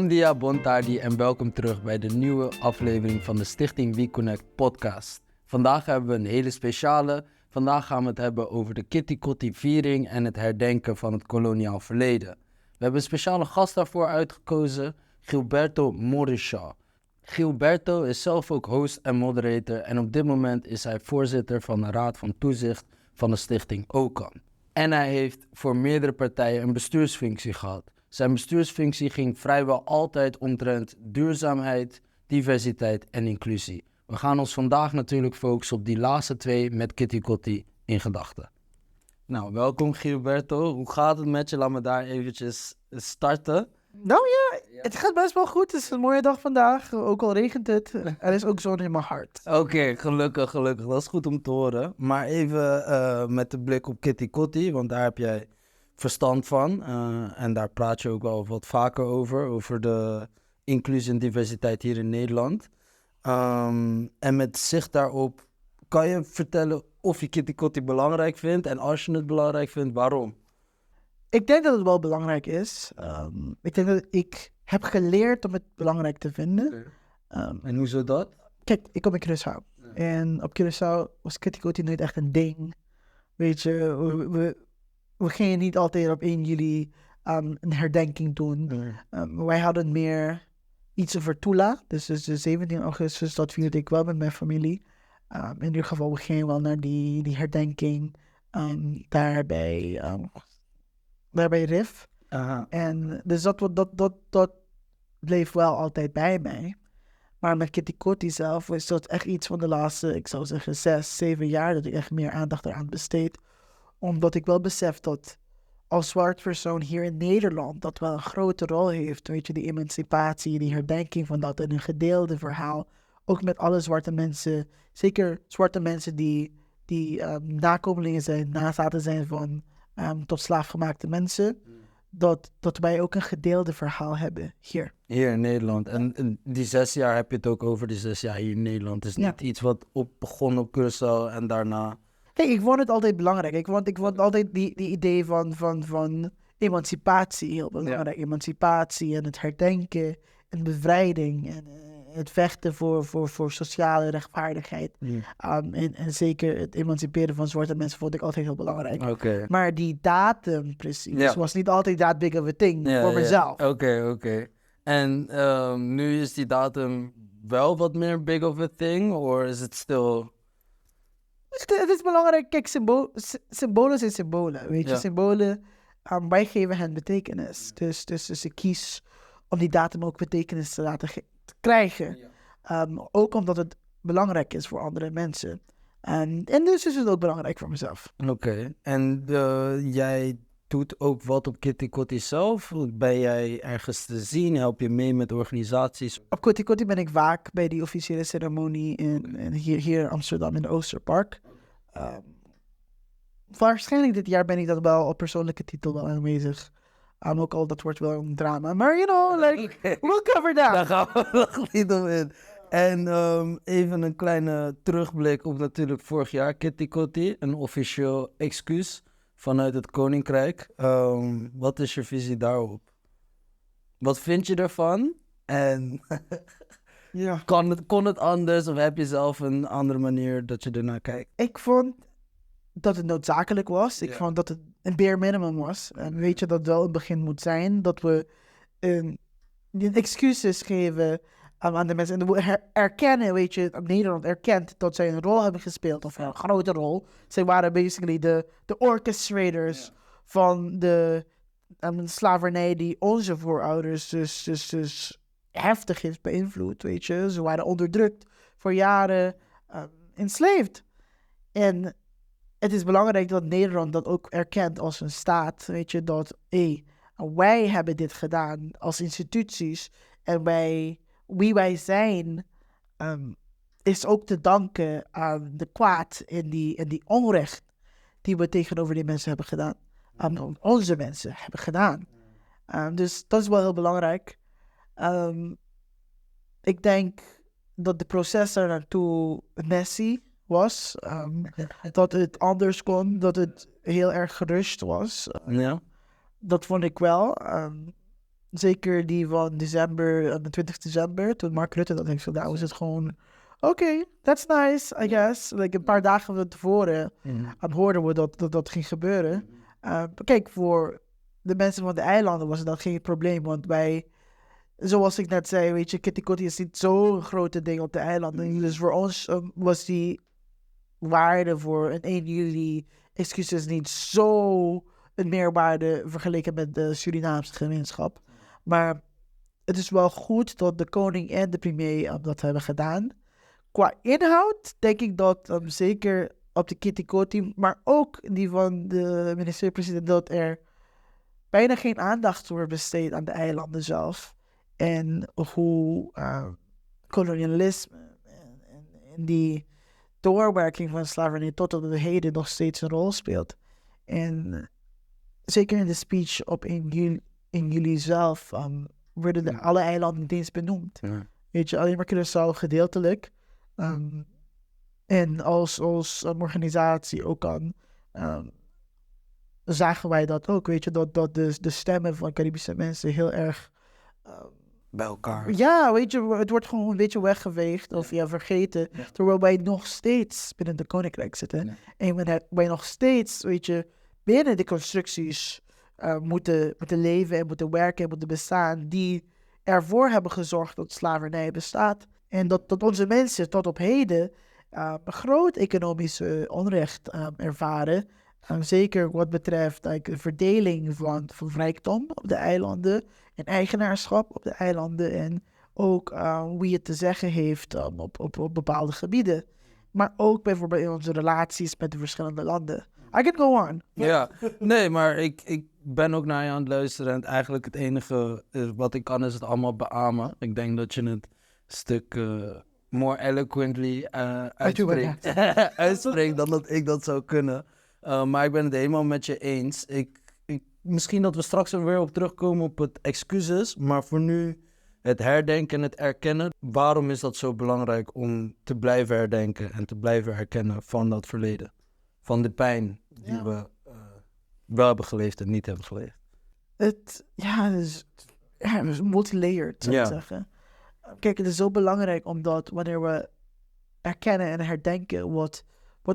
Bon dia, bon tardi en welkom terug bij de nieuwe aflevering van de Stichting WeConnect podcast. Vandaag hebben we een hele speciale. Vandaag gaan we het hebben over de Kitty Kotti viering en het herdenken van het koloniaal verleden. We hebben een speciale gast daarvoor uitgekozen, Gilberto Morishaw. Gilberto is zelf ook host en moderator en op dit moment is hij voorzitter van de Raad van Toezicht van de Stichting OCAN. En hij heeft voor meerdere partijen een bestuursfunctie gehad. Zijn bestuursfunctie ging vrijwel altijd omtrent duurzaamheid, diversiteit en inclusie. We gaan ons vandaag natuurlijk focussen op die laatste twee met Kitty Kotti in gedachten. Nou, welkom Gilberto. Hoe gaat het met je? Laat me daar eventjes starten. Nou ja, het gaat best wel goed. Het is een mooie dag vandaag. Ook al regent het. Er is ook zon in mijn hart. Oké, gelukkig. Dat is goed om te horen. Maar even met de blik op Kitty Kotti, want daar heb jij verstand van. En daar praat je ook wel wat vaker over de inclusie en diversiteit hier in Nederland. En met zicht daarop, kan je vertellen of je Kitty Kotti belangrijk vindt? En als je het belangrijk vindt, waarom? Ik denk dat het wel belangrijk is. Ik denk dat ik heb geleerd om het belangrijk te vinden. En hoezo dat? Kijk, ik kom in Curaçao. Ja. En op Curaçao was Kitty Kotti nooit echt een ding. Weet je, we gingen niet altijd op 1 juli een herdenking doen. Wij hadden meer iets over Tula. Dus de 17 augustus, dat vierde ik wel met mijn familie. In ieder geval, we gingen wel naar die herdenking. Daarbij RIF. En dus dat bleef wel altijd bij mij. Maar met Kitty Kotti zelf is dat echt iets van de laatste, ik zou zeggen 6, 7 jaar, dat ik echt meer aandacht eraan besteed. Omdat ik wel besef dat als zwart persoon hier in Nederland dat wel een grote rol heeft. Weet je, die emancipatie, die herdenking van dat en een gedeelde verhaal. Ook met alle zwarte mensen, zeker zwarte mensen die nakomelingen zijn, nazaten zijn van tot slaafgemaakte mensen. Dat wij ook een gedeelde verhaal hebben hier. Hier in Nederland. En die 6 jaar heb je het ook over, die 6 jaar hier in Nederland. Het is niet iets wat begon op Curaçao en daarna... Kijk, ik vond het altijd belangrijk. Ik vond altijd die idee van emancipatie heel belangrijk. Ja. Emancipatie en het herdenken en bevrijding en het vechten voor sociale rechtvaardigheid. En zeker het emanciperen van zwarte mensen vond ik altijd heel belangrijk. Okay. Maar die datum precies was niet altijd that big of a thing voor mezelf. Oké. En nu is die wel wat meer big of a thing? Of is het still... Het is belangrijk. Kijk, symbolen zijn symbolen. Weet je, symbolen, wij geven hen betekenis. Dus ik kies om die datum ook betekenis te laten krijgen. Ook omdat het belangrijk is voor andere mensen. En dus is het ook belangrijk voor mezelf. Oké. En jij doet ook wat op Kitty Kotti zelf? Ben jij ergens te zien? Help je mee met organisaties? Op Kitty Kotti ben ik vaak bij die officiële ceremonie hier in Amsterdam in de Oosterpark. Waarschijnlijk dit jaar ben ik dat wel op persoonlijke titel wel aanwezig. Ook al dat wordt wel een drama. Maar we'll cover that. Daar gaan we nog niet op in. En even een kleine terugblik op natuurlijk vorig jaar Kitty Kotti. Een officieel excuus vanuit het Koninkrijk. Wat is je visie daarop? Wat vind je ervan? En kon het anders? Of heb je zelf een andere manier dat je ernaar kijkt? Ik vond dat het noodzakelijk was. Ik vond dat het een bare minimum was. En weet je dat het wel het begin moet zijn. Dat we excuses geven aan de mensen. En we erkennen, weet je, Nederland erkent dat zij een rol hebben gespeeld. Of een grote rol. Zij waren basically de orchestrators van de slavernij die onze voorouders dus heftig heeft beïnvloed, weet je. Ze waren onderdrukt voor jaren, enslaved. En het is belangrijk dat Nederland dat ook erkent als een staat, weet je, dat wij hebben dit gedaan als instituties en wie wij zijn is ook te danken aan de kwaad en die onrecht die we tegenover die mensen hebben gedaan, aan onze mensen hebben gedaan. Dus dat is wel heel belangrijk. Ik denk dat de proces er naartoe messy was. Dat het anders kon, dat het heel erg gerust was. Ja. Dat vond ik wel. zeker die van december, de 20 december, toen Mark Rutte dat heeft gedaan, was het gewoon, oké, that's nice, I guess. Like een paar dagen van tevoren hoorden we dat ging gebeuren. Kijk, voor de mensen van de eilanden was dat geen probleem, want zoals ik net zei, weet je, Kitty Kotti is niet zo'n grote ding op de eilanden. Dus voor ons was die waarde voor een 1 juli excuses niet zo een meerwaarde vergeleken met de Surinaamse gemeenschap. Maar het is wel goed dat de koning en de premier dat hebben gedaan. Qua inhoud denk ik dat zeker op de Kitty Kotti, maar ook die van de minister-president, dat er bijna geen aandacht wordt besteed aan de eilanden zelf. En hoe kolonialisme en die doorwerking van slavernij tot op de heden nog steeds een rol speelt. En zeker in de speech op 1 juli zelf werden alle eilanden niet eens benoemd. Ja. Weet je, alleen maar Curaçao gedeeltelijk. En als organisatie ook zagen wij dat ook, weet je, dat de stemmen van Caribische mensen heel erg Bij elkaar. ja, weet je, het wordt gewoon een beetje weggeveegd of vergeten. Ja. Terwijl wij nog steeds binnen de koninkrijk zitten. Ja. En wij nog steeds, weet je, binnen de constructies moeten leven en moeten werken en moeten bestaan. Die ervoor hebben gezorgd dat slavernij bestaat. En dat onze mensen tot op heden groot economisch onrecht ervaren. Zeker wat betreft de verdeling van rijkdom op de eilanden. En eigenaarschap op de eilanden. En ook wie het te zeggen heeft op bepaalde gebieden. Maar ook bijvoorbeeld in onze relaties met de verschillende landen. I can go on. Ja, nee, maar ik ben ook naar je aan het luisteren. En eigenlijk het enige wat ik kan is het allemaal beamen. Ik denk dat je het stuk more eloquently uitspreekt dan dat ik dat zou kunnen. Maar ik ben het helemaal met je eens. Misschien dat we straks er weer op terugkomen op het excuses. Maar voor nu het herdenken en het erkennen. Waarom is dat zo belangrijk om te blijven herdenken en te blijven herkennen van dat verleden? Van de pijn die we wel hebben geleefd en niet hebben geleefd. Het is multilayered, zou ik zeggen. Kijk, het is zo belangrijk omdat wanneer we erkennen en herdenken wat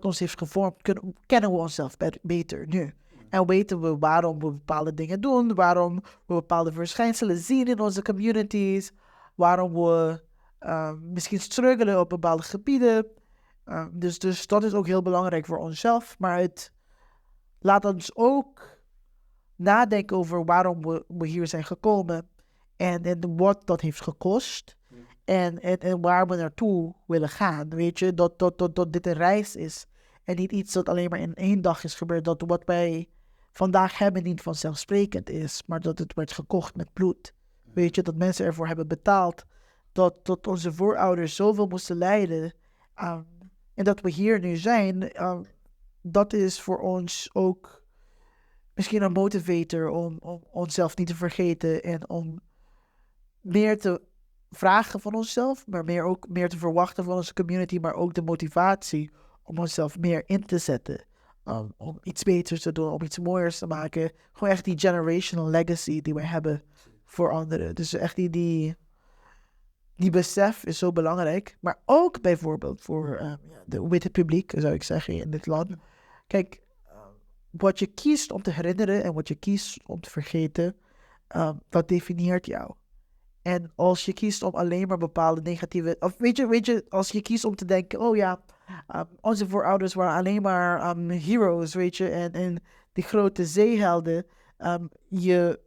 ons heeft gevormd, kennen we onszelf beter nu. En weten we waarom we bepaalde dingen doen, waarom we bepaalde verschijnselen zien in onze communities, waarom we misschien struggelen op bepaalde gebieden. Dus dat is ook heel belangrijk voor onszelf. Maar het laat ons ook nadenken over waarom we hier zijn gekomen. En wat dat heeft gekost. En waar we naartoe willen gaan. Weet je, dat dit een reis is. En niet iets dat alleen maar in 1 dag is gebeurd. Dat wat wij vandaag hebben niet vanzelfsprekend is. Maar dat het werd gekocht met bloed. Weet je, dat mensen ervoor hebben betaald. Dat onze voorouders zoveel moesten lijden. En dat we hier nu zijn. Dat is voor ons ook misschien een motivator om onszelf niet te vergeten. En om meer te vragen van onszelf. Maar meer te verwachten van onze community. Maar ook de motivatie om onszelf meer in te zetten. Om iets beters te doen, om iets mooiers te maken. Gewoon echt die generational legacy die we hebben voor anderen. Dus echt die besef is zo belangrijk. Maar ook bijvoorbeeld voor de witte publiek, zou ik zeggen, in dit land. Kijk, wat je kiest om te herinneren en wat je kiest om te vergeten, dat definieert jou. En als je kiest om alleen maar bepaalde negatieve... Of weet je, als je kiest om te denken, oh ja, onze voorouders waren alleen maar heroes, weet je, en die grote zeehelden. Je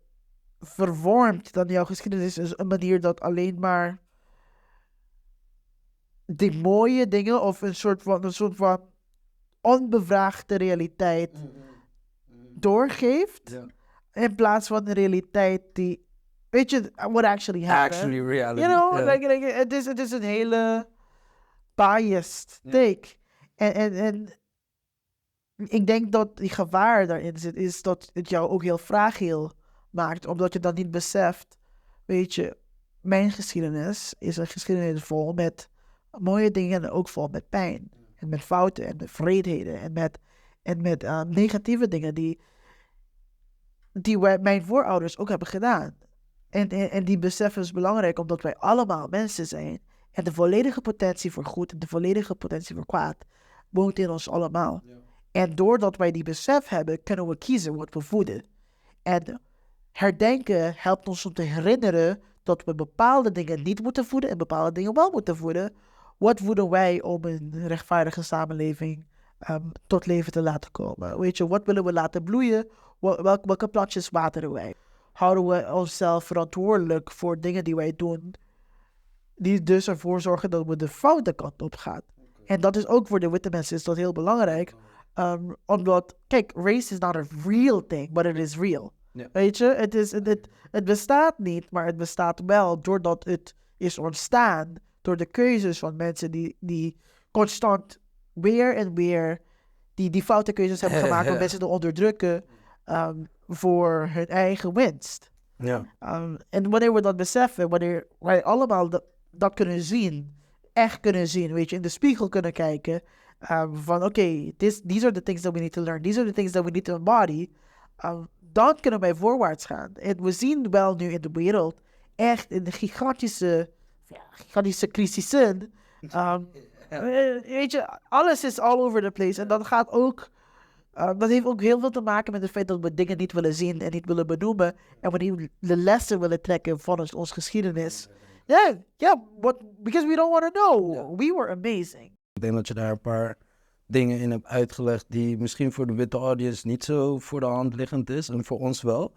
vervormt dan jouw geschiedenis is een manier dat alleen maar die mooie dingen of een soort van onbevraagde realiteit doorgeeft. Ja. In plaats van de realiteit die, weet je, what actually happened. Actually reality. You know, Ja. like, het is een hele biased take. En ik denk dat die gevaar daarin zit, is dat het jou ook heel fragiel maakt, omdat je dat niet beseft. Weet je, mijn geschiedenis is een geschiedenis vol met mooie dingen en ook vol met pijn. En met fouten en met vreedheden en met negatieve dingen die mijn voorouders ook hebben gedaan. En die besef is belangrijk omdat wij allemaal mensen zijn. En de volledige potentie voor goed en de volledige potentie voor kwaad woont in ons allemaal. Ja. En doordat wij die besef hebben, kunnen we kiezen wat we voeden. En herdenken helpt ons om te herinneren dat we bepaalde dingen niet moeten voeden en bepaalde dingen wel moeten voeden. Wat voeden wij om een rechtvaardige samenleving tot leven te laten komen? Weet je, wat willen we laten bloeien? Welke plantjes wateren wij? Houden we onszelf verantwoordelijk voor dingen die wij doen, die dus ervoor zorgen dat we de foute kant op gaan. En dat is ook voor de witte mensen is dat heel belangrijk. Omdat, kijk, race is not a real thing, but it is real. Ja. Weet je, het bestaat niet, maar het bestaat wel doordat het is ontstaan door de keuzes van mensen die constant weer en weer die foute keuzes hebben gemaakt om mensen te onderdrukken voor hun eigen winst. Ja. En wanneer we dat beseffen, wanneer wij allemaal dat kunnen zien, echt kunnen zien, weet je, in de spiegel kunnen kijken, van oké, these are the things that we need to learn, these are the things that we need to embody, dan kunnen wij voorwaarts gaan. En we zien wel nu in de wereld echt in de gigantische crisissen. Weet je, alles is all over the place. En dat gaat ook, dat heeft ook heel veel te maken met het feit dat we dingen niet willen zien en niet willen benoemen. En we niet de lessen willen trekken van onze geschiedenis. Because we don't want to know. Yeah. We were amazing. Ik denk dat je daar een paar dingen in hebt uitgelegd die misschien voor de witte audience niet zo voor de hand liggend is en voor ons wel.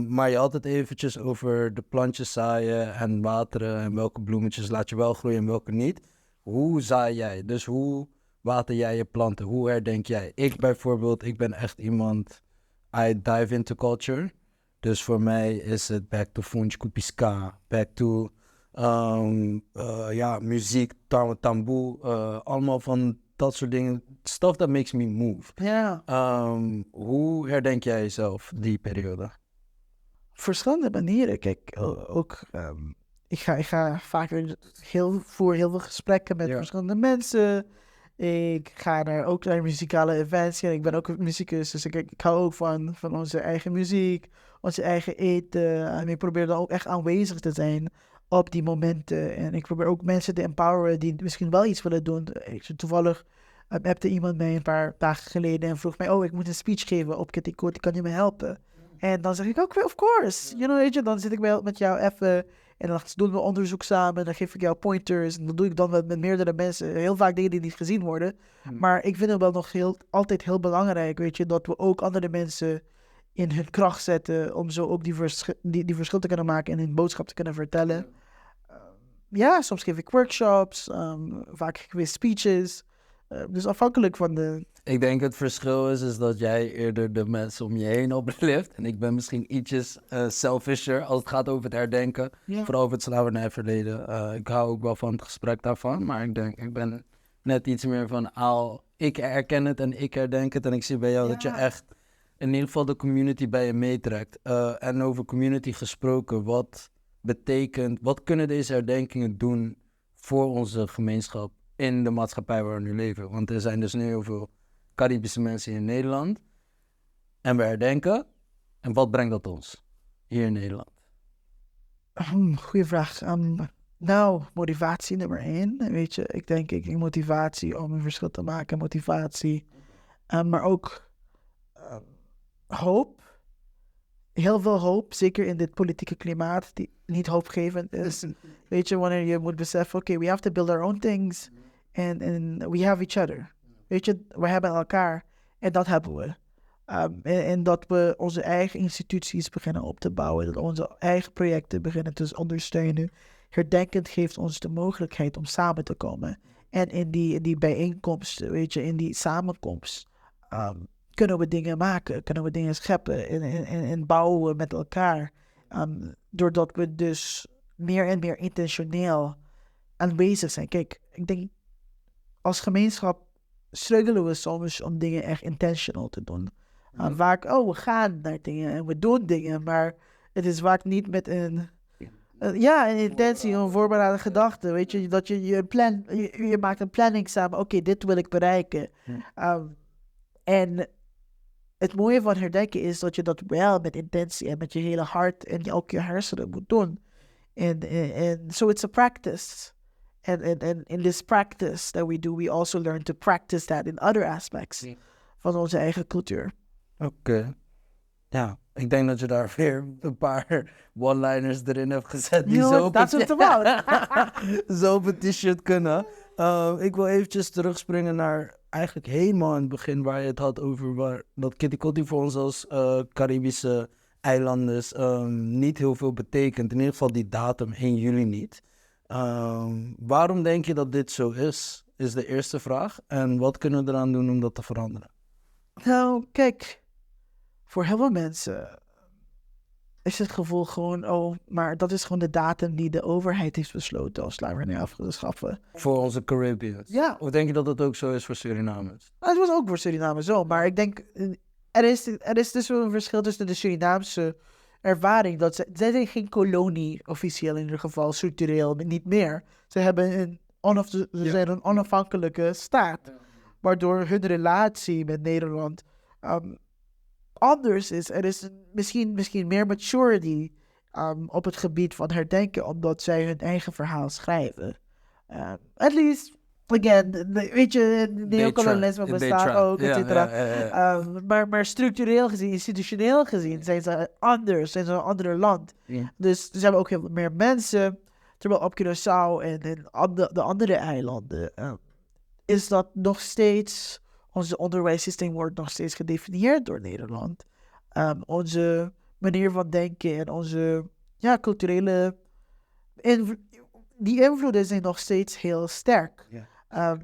Maar je had het eventjes over de plantjes zaaien en wateren en welke bloemetjes laat je wel groeien en welke niet. Hoe zaai jij? Dus hoe water jij je planten? Hoe herdenk jij? Ik bijvoorbeeld, ik ben echt iemand, I dive into culture. Dus voor mij is het back to Funch Kupiska, back to muziek, tamboe, allemaal van dat soort dingen. Stuff that makes me move. Yeah. Hoe herdenk jij jezelf die periode? Verschillende manieren. Kijk, ook ik ga vaker voer heel veel gesprekken met verschillende mensen. Ik ga ook naar muzikale events. En ik ben ook een muzikus, dus ik hou ook van onze eigen muziek, onze eigen eten. En ik probeer dan ook echt aanwezig te zijn op die momenten. En ik probeer ook mensen te empoweren die misschien wel iets willen doen. Toevallig appte iemand mij een paar dagen geleden en vroeg mij, ik moet een speech geven op Kitty Kotti, kan je me helpen? En dan zeg ik ook, of course. Weet je, dan zit ik wel met jou even en dan doen we onderzoek samen. Dan geef ik jou pointers en dan doe ik dan met meerdere mensen. Heel vaak dingen die niet gezien worden. Maar ik vind het wel nog altijd heel belangrijk, weet je, dat we ook andere mensen in hun kracht zetten om zo ook die verschil te kunnen maken en hun boodschap te kunnen vertellen. Soms geef ik workshops, vaak geef speeches. Dus afhankelijk van de... Ik denk het verschil is dat jij eerder de mensen om je heen oplift. En ik ben misschien ietsjes selfisher als het gaat over het herdenken. Yeah. Vooral over het slavernijverleden. Ik hou ook wel van het gesprek daarvan. Maar ik ben net iets meer van... ik herken het en ik herdenk het. En ik zie bij jou dat je echt in ieder geval de community bij je meetrekt. En over community gesproken, wat kunnen deze herdenkingen doen voor onze gemeenschap in de maatschappij waar we nu leven? Want er zijn dus nu heel veel Caribische mensen in Nederland. En we herdenken. En wat brengt dat ons hier in Nederland? Goeie vraag. Motivatie nummer 1. Weet je, ik denk motivatie om een verschil te maken. Motivatie. Maar ook hoop. Heel veel hoop, zeker in dit politieke klimaat, die niet hoopgevend is. Weet je, wanneer je moet beseffen, we have to build our own things. And we have each other. Weet je, we hebben elkaar. En dat hebben we. En dat we onze eigen instituties beginnen op te bouwen. Dat onze eigen projecten beginnen te ondersteunen. Herdenkend geeft ons de mogelijkheid om samen te komen. En in die bijeenkomsten, weet je, in die samenkomst... kunnen we dingen maken, kunnen we dingen scheppen en bouwen met elkaar. Doordat we dus meer en meer intentioneel aanwezig zijn. Kijk, ik denk, als gemeenschap struggelen we soms om dingen echt intentional te doen. Vaak, we gaan naar dingen en we doen dingen, maar het is vaak niet met een intentie, een voorbereide gedachte. Weet je, dat je maakt een planning samen. Oké, dit wil ik bereiken. En het mooie van herdenken is dat je dat wel met intentie en met je hele hart en ook je hersenen moet doen. And so it's a practice. And in this practice that we do, we also learn to practice that in other aspects van onze eigen cultuur. Oké. Ja, ik denk dat je daar weer een paar one-liners erin hebt gezet. Die zo op That's het- what it's about. zo op het t-shirt kunnen. Ik wil eventjes terugspringen naar eigenlijk helemaal in het begin waar je het had over dat Kitty Kotti voor ons als Caribische eilanders niet heel veel betekent. In ieder geval die datum 1 juli niet. Waarom denk je dat dit zo is de eerste vraag. En wat kunnen we eraan doen om dat te veranderen? Nou, kijk, voor heel veel mensen is het gevoel gewoon, maar dat is gewoon de datum die de overheid heeft besloten als slavernij af te schaffen. Voor onze Caribbeans. Ja. Of denk je dat dat ook zo is voor Surinamers? Nou, het was ook voor Suriname zo, maar ik denk, er is dus wel een verschil tussen de Surinaamse ervaring, dat zij zijn geen kolonie, officieel in ieder geval, structureel, niet meer. Ze hebben ze zijn een onafhankelijke staat, waardoor hun relatie met Nederland anders is. Er is misschien meer maturity op het gebied van herdenken, omdat zij hun eigen verhaal schrijven. At least, again, weet je, neocolonialisme bestaat ook, et cetera. Maar structureel gezien, institutioneel gezien, zijn ze anders, zijn ze een ander land. Ja. Dus er zijn ook heel veel meer mensen, terwijl op Curaçao en de andere eilanden is dat nog steeds, onze onderwijssysteem wordt nog steeds gedefinieerd door Nederland. Onze manier van denken en onze culturele die invloeden zijn nog steeds heel sterk. Ja.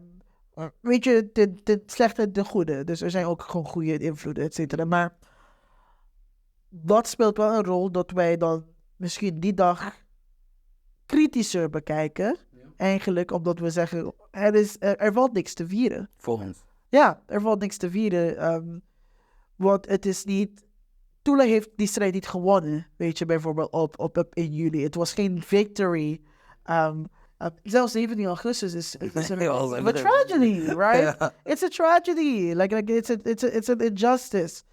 Weet je, de slechte en de goede. Dus er zijn ook gewoon goede invloeden, et cetera. Maar dat speelt wel een rol dat wij dan misschien die dag kritischer bekijken. Ja. Eigenlijk omdat we zeggen, er valt niks te vieren. Volgens. Ja, er valt niks te vieren. Want het is niet... Tula heeft die strijd niet gewonnen, weet je, bijvoorbeeld op 1 juli. Het was geen victory. Zelfs 17 augustus is a tragedy, right? Yeah. It's a tragedy. Like it's an injustice.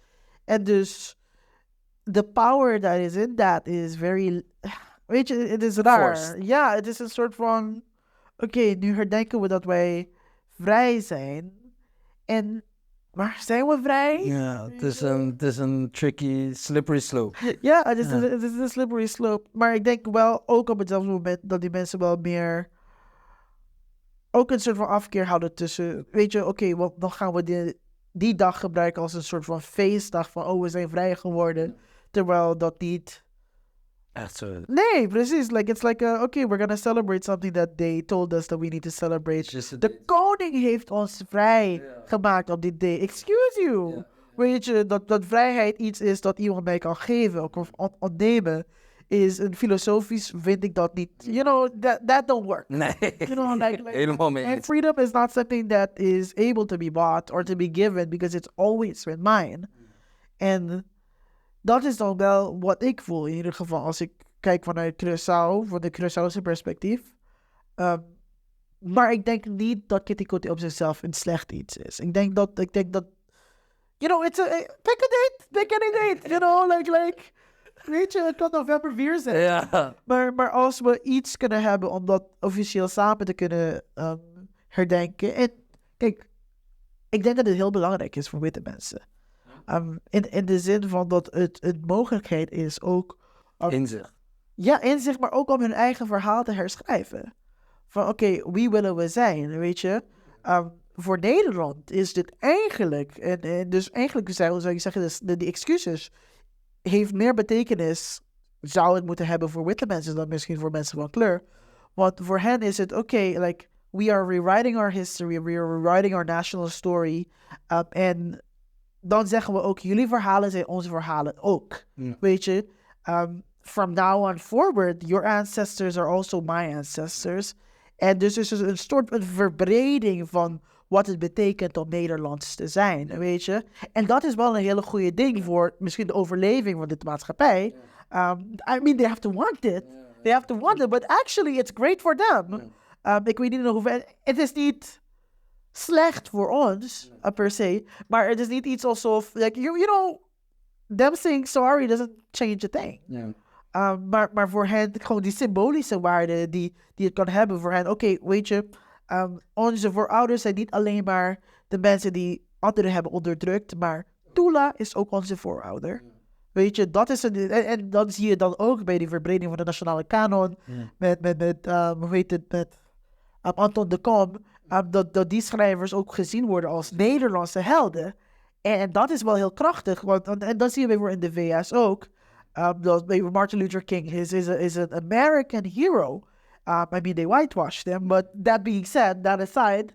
En dus the power that is in that is very... Weet je, het is raar. Ja, het is een soort van... Oké, nu herdenken we dat wij vrij zijn. Maar zijn we vrij? Ja, het is een tricky, slippery slope. Ja, het is een slippery slope. Maar ik denk wel ook op hetzelfde moment dat die mensen wel meer... Ook een soort van afkeer houden tussen... Weet je, oké, dan gaan we die dag gebruiken als een soort van feestdag van... we zijn vrij geworden. Terwijl dat niet... Echt zo. Nee, precies. It's like, okay, we're gonna celebrate something that they told us that we need to celebrate. De koning heeft ons vrij gemaakt op dit day. Excuse you. Yeah. Weet je, dat vrijheid iets is dat iemand mij kan geven of ontnemen, is een filosofisch, vind ik dat niet. You know, that don't work. Nee. You know, like helemaal mee. And freedom is not something that is able to be bought or to be given because it's always been mine. En dat is dan wel wat ik voel, in ieder geval, als ik kijk vanuit Curaçao, van de Curaçaose perspectief. Maar ik denk niet dat Kitty Kotti op zichzelf een slecht iets is. Ik denk dat, you know, pick any date, you know, like, weet je, het kan November 4 zijn. Ja. Maar als we iets kunnen hebben om dat officieel samen te kunnen herdenken. En kijk, ik denk dat het heel belangrijk is voor witte mensen. In de zin van dat het een mogelijkheid is ook... inzicht. Ja, inzicht, maar ook om hun eigen verhaal te herschrijven. Van oké, wie willen we zijn, weet je? Voor Nederland is dit eigenlijk... En dus eigenlijk zou je zeggen, dus die excuses heeft meer betekenis, zou het moeten hebben voor witte mensen dan misschien voor mensen van kleur. Want voor hen is het oké, like, we are rewriting our history, we are rewriting our national story. En dan zeggen we ook, jullie verhalen zijn onze verhalen ook. Ja. Weet je? From now on forward, your ancestors are also my ancestors. En dus is er een soort van verbreding van wat het betekent om Nederlands te zijn, weet je? En dat is wel een hele goede ding voor misschien de overleving van dit maatschappij. I mean, they have to want it. They have to want it, but actually it's great for them. Ik weet niet nog hoeveel... Het is niet slecht voor ons, per se. Maar het is niet iets alsof, like, you know, them saying sorry doesn't change a thing. Ja. Maar voor hen, gewoon die symbolische waarde die het kan hebben voor hen. Oké, weet je, onze voorouders zijn niet alleen maar de mensen die anderen hebben onderdrukt, maar Tula is ook onze voorouder. Weet je, dat is en dan zie je dan ook bij die verbreding van de nationale kanon met hoe heet het, met Anton de Kom, dat die schrijvers ook gezien worden als Nederlandse helden. En dat is wel heel krachtig, want en dat zie je bijvoorbeeld in de VS ook. Dat Martin Luther King is an American hero. I mean, they whitewashed him, but that being said, that aside,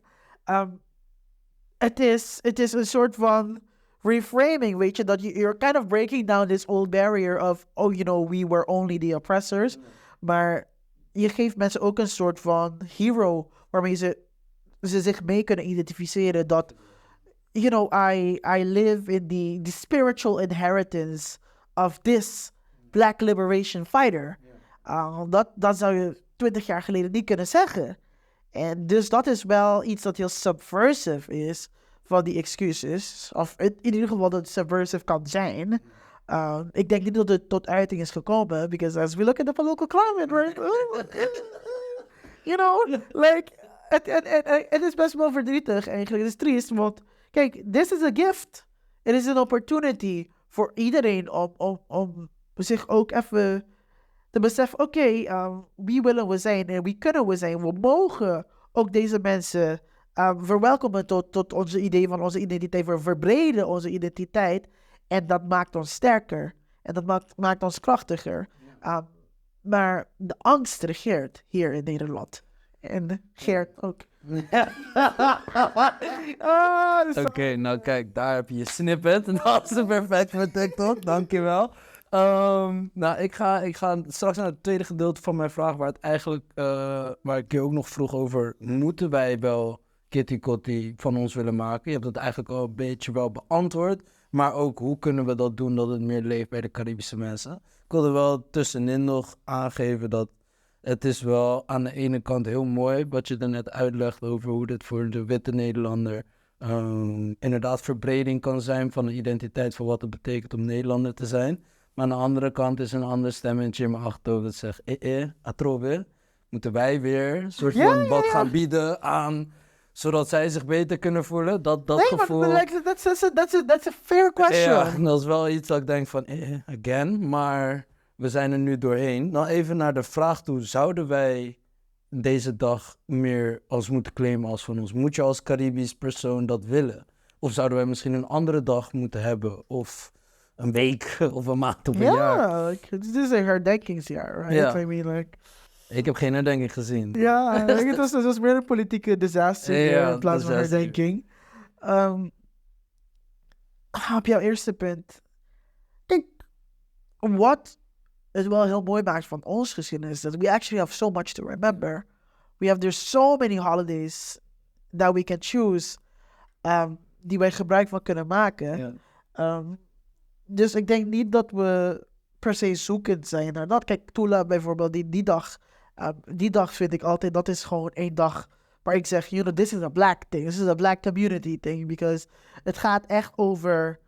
het is een soort van reframing, weet je, dat you're kind of breaking down this old barrier of, oh, you know, we were only the oppressors. Maar je geeft mensen ook een soort van hero waarmee ze zich mee kunnen identificeren dat, you know, I live in the spiritual inheritance of this black liberation fighter. Dat zou je 20 jaar geleden niet kunnen zeggen. En dus dat is wel iets dat heel subversive is van die excuses. Of in ieder geval dat het subversive kan zijn. Ik denk niet dat het tot uiting is gekomen. Because as we look at the political climate, right? You know, like, het is best wel verdrietig eigenlijk. Het is triest, want kijk, this is a gift. Het is een opportunity voor iedereen om zich ook even te beseffen, oké, wie willen we zijn en wie kunnen we zijn. We mogen ook deze mensen verwelkomen tot onze idee van onze identiteit. We verbreden onze identiteit en dat maakt ons sterker. En dat maakt ons krachtiger. Maar de angst regeert hier in Nederland. En Geert ook. Oké, nou kijk, daar heb je je snippet. Dat is perfect voor TikTok, dankjewel. Nou, ik ga straks naar het tweede gedeelte van mijn vraag, waar ik je ook nog vroeg over, moeten wij wel Kitty Kotti van ons willen maken? Je hebt het eigenlijk al een beetje wel beantwoord, maar ook hoe kunnen we dat doen dat het meer leeft bij de Caribische mensen? Ik wilde wel tussenin nog aangeven dat het is wel aan de ene kant heel mooi wat je er net uitlegt over hoe dit voor de witte Nederlander inderdaad verbreding kan zijn van de identiteit van wat het betekent om Nederlander te zijn. Maar aan de andere kant is een ander stemmetje in mijn achterhoofd dat zegt, atrobe, moeten wij weer een soort van wat gaan bieden aan, zodat zij zich beter kunnen voelen? Dat gevoel. Maar that's a fair question. Ja, dat is wel iets dat ik denk van, again, maar we zijn er nu doorheen. Nou, even naar de vraag toe, zouden wij deze dag meer als moeten claimen als van ons? Moet je als Caribisch persoon dat willen? Of zouden wij misschien een andere dag moeten hebben? Of een week of een maand of een jaar? Ja, het is een herdenkingsjaar, right? Ja. I mean, like, ik heb geen herdenking gezien. ja, het was meer een politieke disaster in plaats van herdenking. Op jouw eerste punt. Kijk, wat het wel heel mooi maakt van ons geschiedenis, that we actually have so much to remember. There's so many holidays that we can choose, die wij gebruik van kunnen maken. Ja. Dus ik denk niet dat we per se zoekend zijn naar dat. Kijk, Tula bijvoorbeeld, die dag vind ik altijd, dat is gewoon één dag waar ik zeg, you know, this is a black thing. This is a black community thing. Because het gaat echt over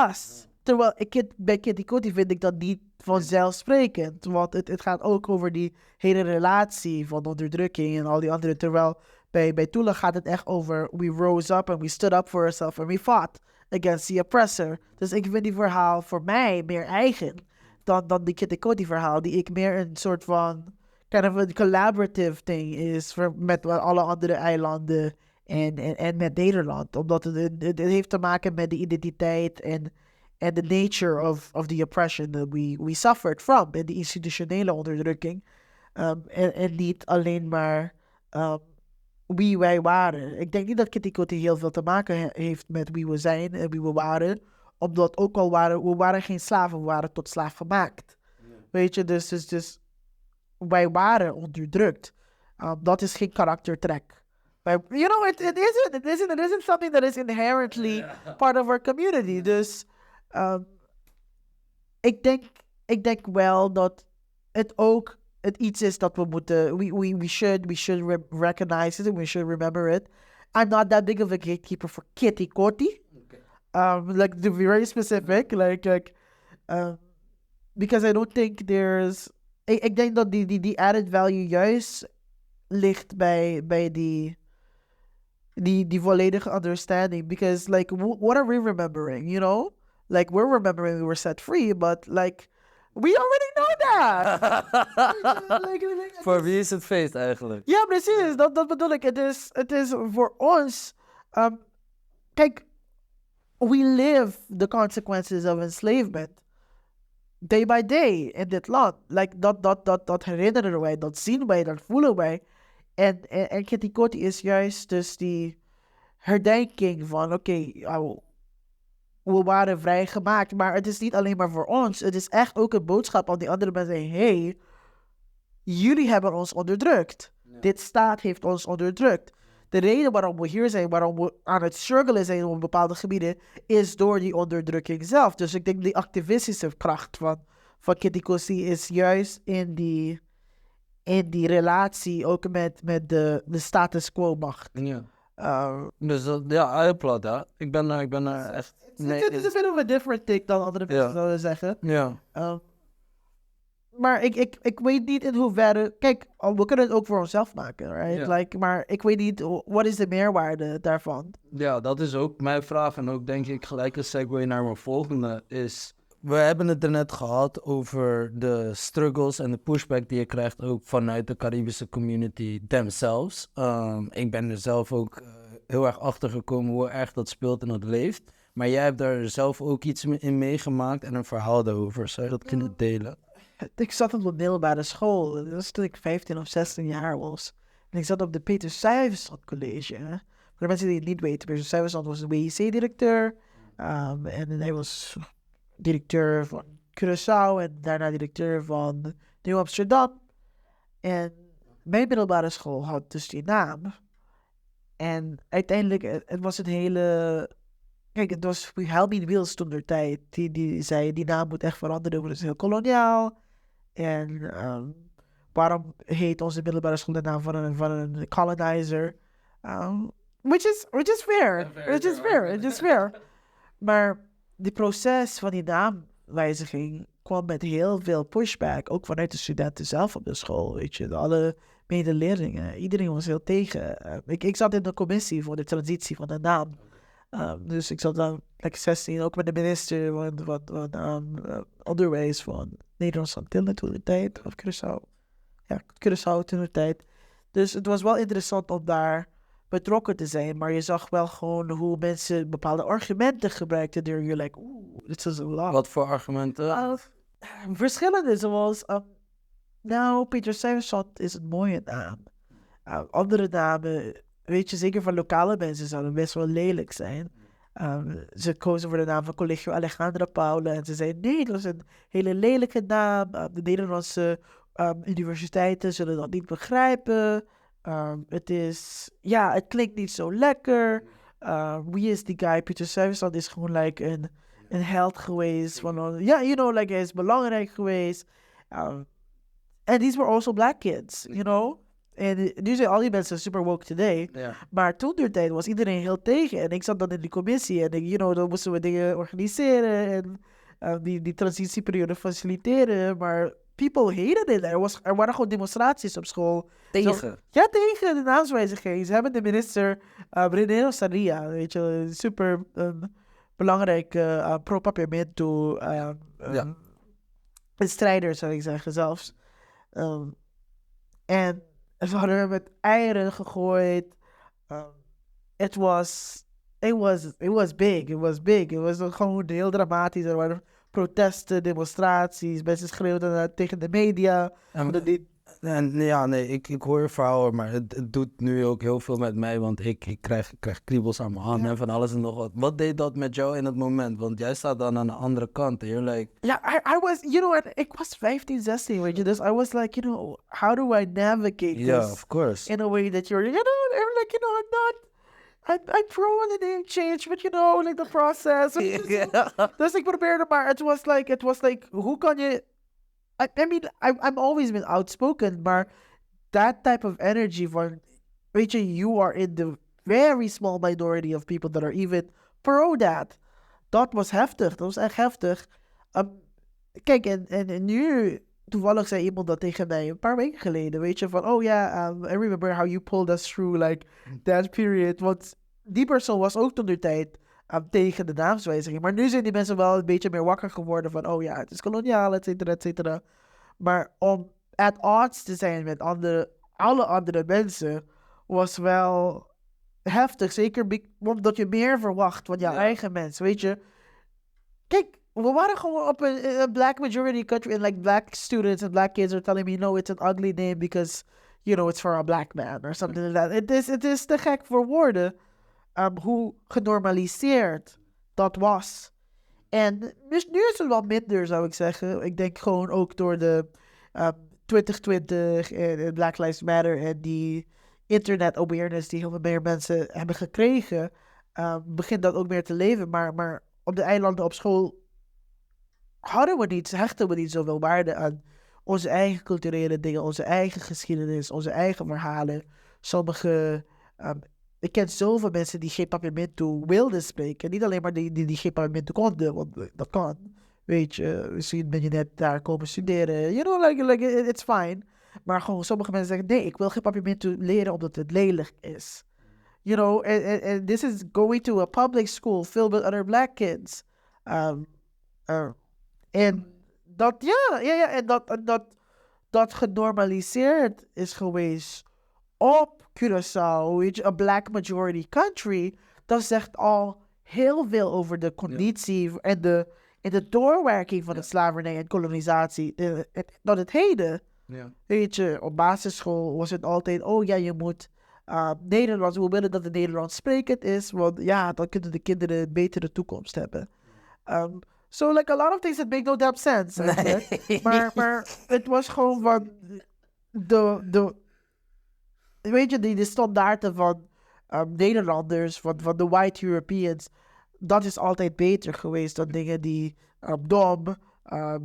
us. Terwijl bij Kitty Kotti vind ik dat niet vanzelfsprekend. Want het gaat ook over die hele relatie van onderdrukking en al die andere. Terwijl bij Tula gaat het echt over, we rose up and we stood up for ourselves and we fought against the oppressor. Dus ik vind die verhaal voor mij meer eigen dan die Kitty Kotti verhaal, die ik meer een soort van kind of een collaborative thing is met alle andere eilanden en met Nederland. Omdat het heeft te maken met de identiteit en the nature of the oppression that we suffered from en die institutionele onderdrukking. En niet alleen maar wie wij waren. Ik denk niet dat Kitty Kotti heel veel te maken heeft met wie we zijn en wie we waren. Omdat ook al we waren geen slaven, we waren tot slaaf gemaakt. Yeah. Weet je, dus wij waren onderdrukt. Dat is geen karaktertrek. You know, it isn't something that is inherently part of our community. Dus ik denk wel dat het ook het iets is dat we moeten, we should recognize it and we should remember it. I'm not that big of a gatekeeper for Kitty Kotti. Like to be very specific, because I don't think there's. Ik denk dat die added value juist ligt bij die volledige understanding. Because like, what are we remembering? You know, like we're remembering we were set free, but like we already know that. Voor wie is het feest eigenlijk? Ja, precies. Dat bedoel ik. Het is voor ons. Kijk, we live the consequences of enslavement. Day by day in dit land. Like, dat herinneren wij, dat zien wij, dat voelen wij. En Kitty Kotti is juist dus die herdenking van, oké, we waren vrijgemaakt. Maar het is niet alleen maar voor ons. Het is echt ook een boodschap aan die andere mensen. Hey, jullie hebben ons onderdrukt. Ja. Dit staat heeft ons onderdrukt. De reden waarom we hier zijn, waarom we aan het struggelen zijn op bepaalde gebieden, is door die onderdrukking zelf. Dus ik denk die activistische kracht van Kitty Kotti is juist in die relatie ook met de status quo macht. Ja. Dus ja, I applaud dat. Ik ben er echt... Het is een bit of a different take dan andere mensen zouden zeggen. Ja. Maar ik weet niet in hoeverre... Kijk, we kunnen het ook voor onszelf maken, right? Ja. Like, maar ik weet niet, wat is de meerwaarde daarvan? Ja, dat is ook mijn vraag. En ook denk ik gelijk een segue naar mijn volgende is... We hebben het er net gehad over de struggles en de pushback die je krijgt ook vanuit de Caribische community themselves. Ik ben er zelf ook heel erg achter gekomen hoe erg dat speelt en dat leeft. Maar jij hebt daar zelf ook iets in meegemaakt en een verhaal daarover. Zou je dat kunnen delen? Ik zat op de middelbare school. Dat was toen ik 15 of 16 jaar was. En ik zat op de Peter Stuyvesant College. Hè? Voor de mensen die het niet weten, Peter Stuyvesant was de WIC-directeur. En hij was directeur van Curaçao en daarna directeur van Nieuw Amsterdam. En mijn middelbare school had dus die naam. En uiteindelijk, het was een hele... Kijk, het was Wilhelmine Wils toen der tijd. Die zei, die naam moet echt veranderen, want het is heel koloniaal. En waarom heet onze middelbare school de naam van een colonizer? Which is fair. Maar die proces van die naamwijziging kwam met heel veel pushback. Ook vanuit de studenten zelf op de school, weet je. Alle medeleerlingen. Iedereen was heel tegen. Ik zat in de commissie voor de transitie van de naam. Dus ik zat dan, 16, ook met de minister van onderwijs van Nederlandse Antillen toen de tijd. Of Curaçao. Ja, Curaçao toen de tijd. Dus het was wel interessant om daar betrokken te zijn. Maar je zag wel gewoon hoe mensen bepaalde argumenten gebruikten. Door je like, dit is een lot. Wat voor argumenten? Verschillende, zoals... Peter Stuyvesant is een mooie naam. Andere namen, weet je, zeker van lokale mensen, zouden best wel lelijk zijn. Ze kozen voor de naam van Collegio Alejandra Paula. En ze zeiden, nee, dat is een hele lelijke naam. De Nederlandse universiteiten zullen dat niet begrijpen. Het klinkt niet zo lekker. Wie is die guy? Peter Stuyvesant is gewoon like een held geweest. Hij is belangrijk geweest. And these were also black kids, you know? En nu zijn al die mensen super woke today. Ja. Maar toen der tijd was iedereen heel tegen. En ik zat dan in die commissie. En dan moesten we dingen organiseren. En die transitieperiode faciliteren. Maar people hated it. Er waren gewoon demonstraties op school. Tegen? Tegen de naamswijziging. Ze hebben de minister, René Sarria, weet je, een super belangrijk pro-papiermento strijder, zou ik zeggen zelfs. En ze hadden hem met eieren gegooid. It was big. Het was gewoon heel dramatisch. Er waren protesten, demonstraties. Mensen schreeuwden tegen de media. Ik hoor je verhaal, maar het doet nu ook heel veel met mij, want ik krijg kriebels aan mijn handen en van alles en nog wat. Wat deed dat met jou in het moment? Want jij staat dan aan de andere kant en you're like... Ja, ik was 15, 16, weet je, dus I was like, how do I navigate this? Yeah, of course. In a way that you're, I'm pro the name change, but like the process. Dus ik probeerde, maar het was like, hoe kan je... I'm always been outspoken, maar that type of energy van, weet je, you are in the very small minority of people that are even pro that. Dat was heftig. Dat was echt heftig. Kijk, en nu... Toevallig zei iemand dat tegen mij een paar weken geleden. Weet je, van... Oh ja, I remember how you pulled us through, like, that period. Want die persoon was ook toen de tijd tegen de naamswijziging. Maar nu zijn die mensen wel een beetje meer wakker geworden van... Oh ja, het is koloniaal, et cetera, et cetera. Maar om at odds te zijn met alle andere mensen... was wel heftig. Zeker omdat je meer verwacht van jouw eigen mensen. Weet je... Kijk, we waren gewoon op een black majority country... and like black students and black kids are telling me... No, it's an ugly name because... You know, it's for a black man or something like that. Het is te gek voor woorden... hoe genormaliseerd dat was. En dus nu is het wel minder, zou ik zeggen. Ik denk gewoon ook door de 2020 en Black Lives Matter... en die internet awareness die heel veel meer mensen hebben gekregen... begint dat ook meer te leven. Maar op de eilanden op school hechten we niet zoveel waarde aan onze eigen culturele dingen, onze eigen geschiedenis, onze eigen verhalen. Sommige, ik ken zoveel mensen die geen Papiamento wilden spreken. Niet alleen maar die geen Papiamento konden, want dat kan. Weet je, misschien ben je net daar komen studeren. You know, like it's fine. Maar gewoon sommige mensen zeggen, nee, ik wil geen Papiamento leren omdat het lelijk is. You know, and this is going to a public school filled with other black kids. En dat, en dat genormaliseerd is geweest op Curaçao, weet je, a black majority country, dat zegt al heel veel over de conditie en de doorwerking van de slavernij en kolonisatie tot het heden. Ja. Weet je, op basisschool was het altijd, oh ja, je moet Nederlands, we willen dat het Nederlands sprekend is, want ja, dan kunnen de kinderen een betere toekomst hebben. So like a lot of things that make no damn sense. Nee. Maar het was gewoon van weet je, de standaarden van Nederlanders, van de white Europeans, dat is altijd beter geweest dan dingen die dom,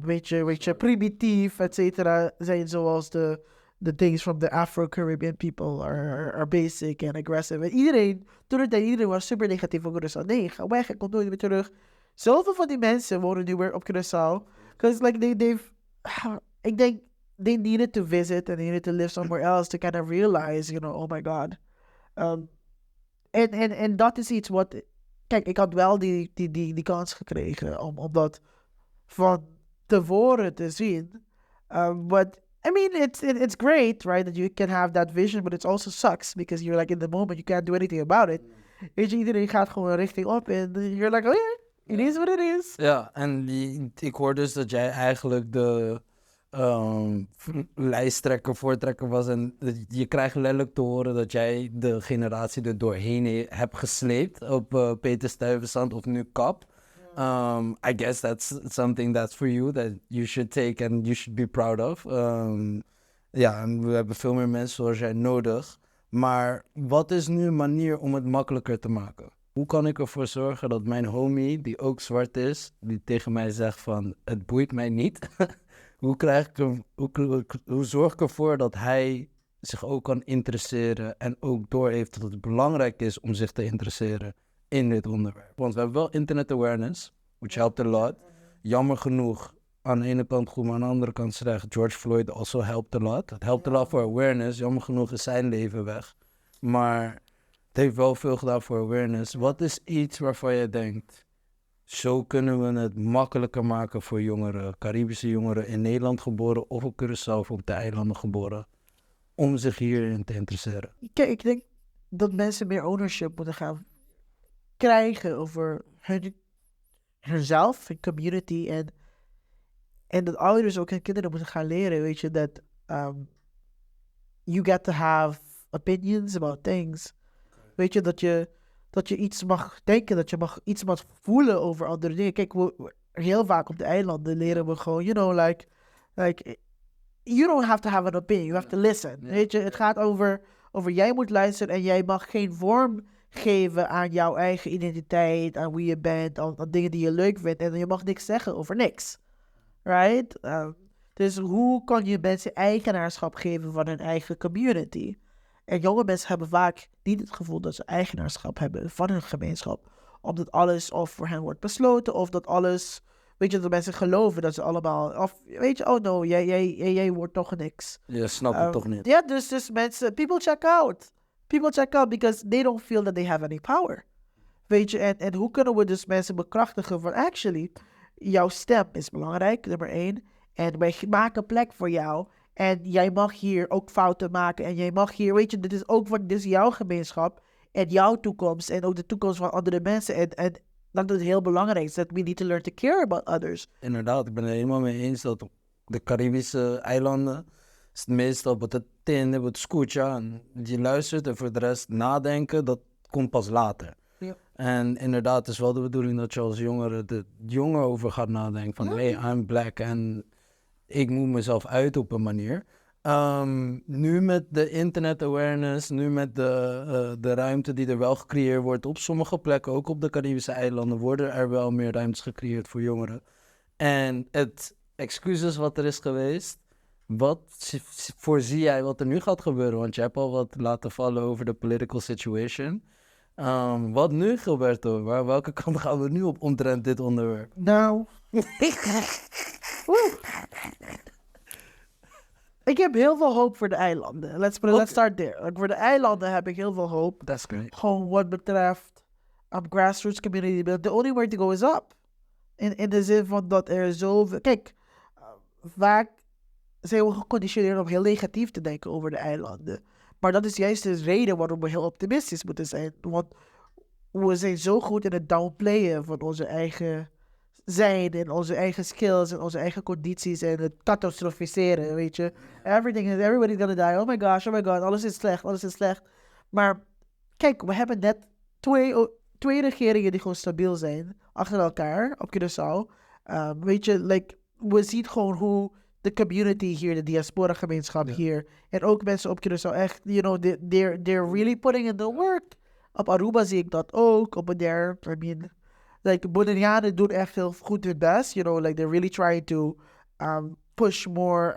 weet je, primitief, et cetera, zijn zoals de things from the Afro-Caribbean people are basic and aggressive. En iedereen was super negatief over Curaçao. Nee, ga weg, ik kom nooit meer terug. Zoveel van die mensen wonen nu weer op Curaçao. Because like ik denk, they needed to visit and they needed to live somewhere else to kind of realize, you know, oh my god. En dat is iets wat... Kijk, ik had wel die kans gekregen om dat van tevoren te zien. But, I mean, it's great, right, that you can have that vision, but it also sucks because you're like in the moment, you can't do anything about it. Weet je, iedereen gaat gewoon een richting op en you're like, oh yeah. It is what it is. Ja, en ik hoor dus dat jij eigenlijk de lijsttrekker, voortrekker was. En je krijgt letterlijk te horen dat jij de generatie er doorheen hebt gesleept op Peter Stuyvesant of nu Kap. I guess that's something that's for you, that you should take and you should be proud of. Ja, en we hebben veel meer mensen zoals jij nodig. Maar wat is nu een manier om het makkelijker te maken? Hoe kan ik ervoor zorgen dat mijn homie, die ook zwart is, die tegen mij zegt van, het boeit mij niet. Hoe zorg ik ervoor dat hij zich ook kan interesseren en ook doorheeft dat het belangrijk is om zich te interesseren in dit onderwerp. Want we hebben wel internet awareness, which helped a lot. Jammer genoeg, aan de ene kant goed, maar aan de andere kant slecht. George Floyd also helped a lot. Het helpt a lot voor awareness. Jammer genoeg is zijn leven weg. Maar het heeft wel veel gedaan voor awareness. Wat is iets waarvan je denkt, zo kunnen we het makkelijker maken voor jongeren, Caribische jongeren in Nederland geboren of op Curaçao of op de eilanden geboren, om zich hierin te interesseren? Kijk, ik denk dat mensen meer ownership moeten gaan krijgen over hunzelf, hun community en dat ouders ook hun kinderen moeten gaan leren, weet je, dat you get to have opinions about things. Weet je, dat je iets mag denken, dat je iets mag voelen over andere dingen. Kijk, heel vaak op de eilanden leren we gewoon, you know, like you don't have to have an opinion, you have to listen. Weet je, het gaat over jij moet luisteren en jij mag geen vorm geven aan jouw eigen identiteit, aan wie je bent, aan dingen die je leuk vindt. En je mag niks zeggen over niks. Right? Dus hoe kan je mensen eigenaarschap geven van hun eigen community? En jonge mensen hebben vaak niet het gevoel dat ze eigenaarschap hebben van hun gemeenschap. Omdat alles of voor hen wordt besloten of dat alles, weet je, dat mensen geloven dat ze allemaal, of weet je, oh no, jij wordt toch niks. Je snapt het toch niet. Ja, dus mensen, people check out. People check out because they don't feel that they have any power. Weet je, en hoe kunnen we dus mensen bekrachtigen van actually, jouw stem is belangrijk, nummer 1. En wij maken plek voor jou. En jij mag hier ook fouten maken. En jij mag hier, weet je, dit is jouw gemeenschap. En jouw toekomst. En ook de toekomst van andere mensen. En dat is heel belangrijk. That we need to learn to care about others. Inderdaad, ik ben het helemaal mee eens dat op de Caribische eilanden is het meestal op het tin, op het scootja. En je luistert en voor de rest nadenken, dat komt pas later. Ja. En inderdaad, het is wel de bedoeling dat je als jongere de jonger over gaat nadenken. Van, hey, I'm black en ik moet mezelf uit op een manier. Nu met de internet awareness, nu met de ruimte die er wel gecreëerd wordt op sommige plekken, ook op de Caribische eilanden, worden er wel meer ruimtes gecreëerd voor jongeren. En het excuses wat er is geweest, wat voorzie jij wat er nu gaat gebeuren? Want je hebt al wat laten vallen over de political situation. Wat nu gebeurt er? Welke kant gaan we nu op omtrent dit onderwerp? Nou. Ik heb heel veel hoop voor de eilanden. Let's start there. Like, voor de eilanden heb ik heel veel hoop. That's great. Gewoon wat betreft grassroots community build. The only way to go is up. In de zin van dat er zoveel... Kijk, vaak zijn we geconditioneerd om heel negatief te denken over de eilanden. Maar dat is juist de reden waarom we heel optimistisch moeten zijn. Want we zijn zo goed in het downplayen van onze eigen zijn en onze eigen skills en onze eigen condities en het catastrofiseren, weet je. Everybody's gonna die. Oh my god, alles is slecht. Maar kijk, we hebben net twee regeringen die gewoon stabiel zijn, achter elkaar, op Curaçao. Weet je, like, we zien gewoon hoe de community hier, de diaspora-gemeenschap hier, en ook mensen op Curaçao echt, you know, they're really putting in the work. Op Aruba zie ik dat ook, like, Bonaireanen doen echt heel goed hun best, you know, like, they're really trying to push more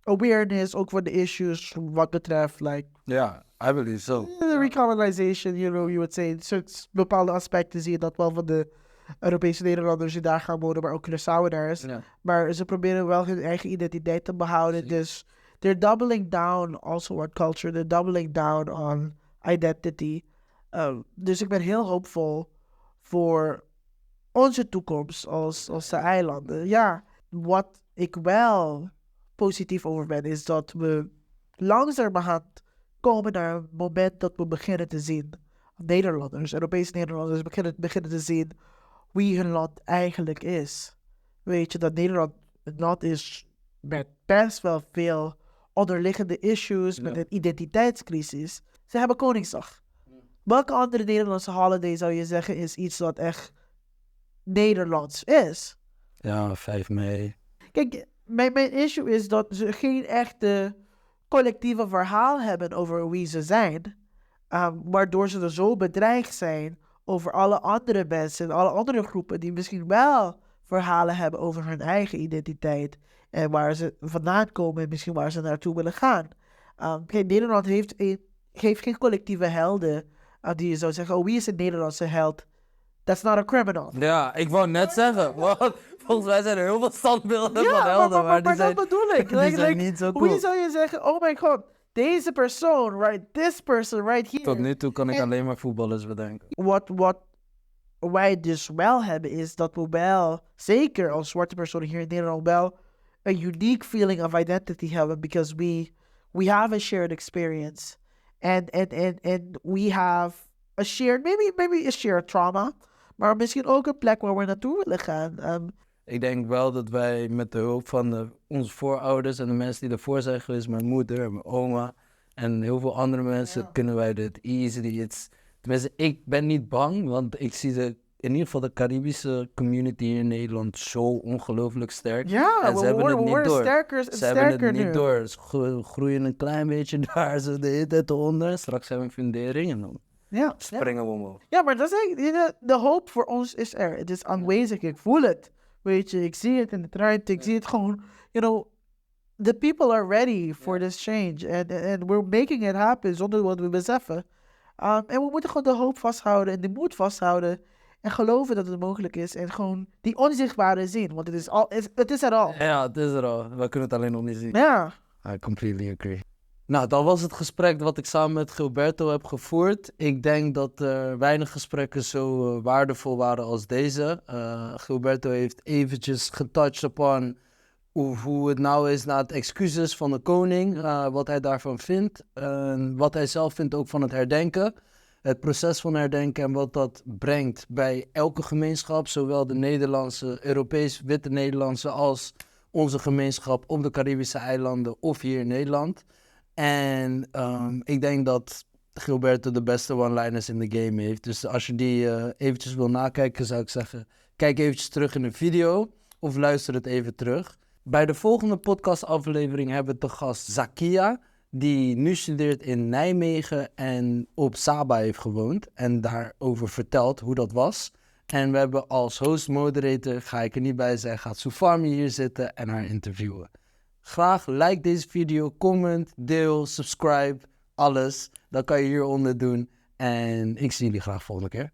awareness, ook voor de issues, wat betreft, like... Ja, I believe so. The recolonization, you know, you would say, bepaalde aspecten zie je dat wel van de Europese Nederlanders die daar gaan wonen, maar ook Curaçaoënaars. Ja. Maar ze proberen wel hun eigen identiteit te behouden. Dus they're doubling down also on culture. They're doubling down on identity. Dus ik ben heel hoopvol voor onze toekomst als de eilanden. Ja, wat ik wel positief over ben, is dat we langzamerhand komen naar een moment dat we beginnen te zien, Nederlanders, Europese Nederlanders beginnen te zien wie hun land eigenlijk is. Weet je, dat Nederland een land is met best wel veel onderliggende issues, met een identiteitscrisis. Ze hebben Koningsdag. Welke andere Nederlandse holiday zou je zeggen is iets wat echt Nederlands is? Ja, 5 mei. Kijk, mijn issue is dat ze geen echte collectieve verhaal hebben over wie ze zijn. Waardoor ze er zo bedreigd zijn over alle andere mensen en alle andere groepen die misschien wel verhalen hebben over hun eigen identiteit en waar ze vandaan komen en misschien waar ze naartoe willen gaan. Nederland heeft geen collectieve helden die je zou zeggen, oh, wie is een Nederlandse held? That's not a criminal. Ja, ik wou net zeggen, want volgens mij zijn er heel veel standbeelden van helden, maar die zijn, dat bedoel ik. die zijn niet zo cool. Wie zou je zeggen, oh my god, deze persoon, right, this person right here. Tot nu toe kan ik alleen maar voetballers bedenken. Wat wij dus wel hebben is dat we wel, zeker als zwarte personen hier in Nederland, wel een unique feeling of identity hebben, because we have a shared experience and we have a shared, maybe a shared trauma, maar misschien ook een plek waar we naartoe willen gaan. Ik denk wel dat wij met de hulp van onze voorouders en de mensen die ervoor zijn geweest, mijn moeder en mijn oma en heel veel andere mensen, kunnen wij dit easily. Tenminste, ik ben niet bang, want ik zie in ieder geval de Caribische community in Nederland zo ongelooflijk sterk. Ja, en ze hebben het niet door. Ze hebben het niet door. Ze groeien een klein beetje daar, ze de hele tijd eronder. Straks hebben we een fundering en dan springen we omhoog. Ja, maar dat is eigenlijk, de hoop voor ons is er. Het is aanwezig, ik voel het. Weet je, ik zie het in de ruimte, ik zie het gewoon, you know, the people are ready for this change. And we're making it happen zonder wat we beseffen. En we moeten gewoon de hoop vasthouden en de moed vasthouden. En geloven dat het mogelijk is. En gewoon die onzichtbare zien. Want het is er al. Ja, het is er al. We kunnen het alleen nog niet zien. Ja. I completely agree. Nou, dat was het gesprek wat ik samen met Gilberto heb gevoerd. Ik denk dat er weinig gesprekken zo waardevol waren als deze. Gilberto heeft eventjes getouched upon hoe het nou is na het excuses van de koning. Wat hij daarvan vindt. Wat hij zelf vindt ook van het herdenken. Het proces van herdenken en wat dat brengt bij elke gemeenschap. Zowel de Nederlandse, Europees witte Nederlandse als onze gemeenschap op de Caribische eilanden of hier in Nederland. En ik denk dat Gilberto de beste one-liners in de game heeft. Dus als je die eventjes wil nakijken, zou ik zeggen, kijk eventjes terug in de video of luister het even terug. Bij de volgende podcastaflevering hebben we te gast Zakia, die nu studeert in Nijmegen en op Saba heeft gewoond en daarover vertelt hoe dat was. En we hebben als host-moderator, ga ik er niet bij zijn, gaat Soufami hier zitten en haar interviewen. Graag like deze video, comment, deel, subscribe, alles. Dat kan je hieronder doen. En ik zie jullie graag volgende keer.